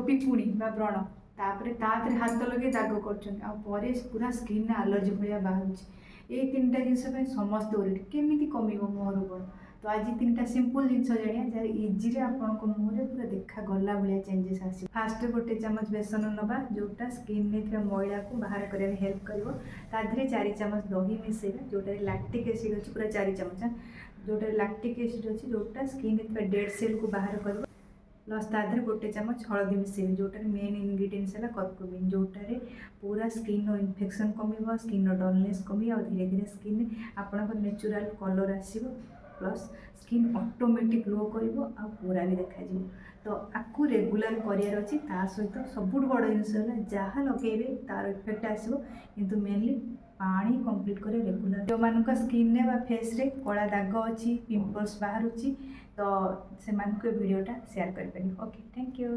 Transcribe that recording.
पिपुणी बा व्रण तापर तादरे हाथ लगे दाग कर पूरा स्किन आलर्जी भाया बाहर ये तीन टा जिन समस्त ओरिड केमी कम मुहर व्रण तो आज तीन टा सिंपल जिन जाना जहाँ इजी आपको मुहर पूरा देखा गला भाया चेंजेस आस फास्ट गोटे चामच बेसन नवा जोटा स्किन में मैला को बाहर कर हेल्प कर 4 चामच दही मिसेगा जोटा लैक्टिक एसिड अच्छी पूरा 4 चामच जोटा लैक्टिक एसिड अच्छी जोटा स्किन में डेड सेल को बाहर कर प्लस तादे गोटे चामच हलदी मिसेबे जोटार मेन इनग्रीडियंट्स है कर्कुमिन जोटार पूरा स्किन इन्फेक्शन कम स्किन डलनेस कमी और धीरे धीरे स्किन आपंकर नेचुरल कलर आसो प्लस स्किन ऑटोमेटिक ग्लो कर पूरा भी देखा तो आपको रेगुलर करार अच्छी सहित सब बड़ जिन जहाँ लगे तार इफेक्ट आसो किंतु मेनली पानी कंप्लीट करे रेगुलर जो मान स्किन ने फेस रे कला दाग अच्छी पिंपल्स बाहर तो से वीडियोटा शेयर कर ओके थैंक यू।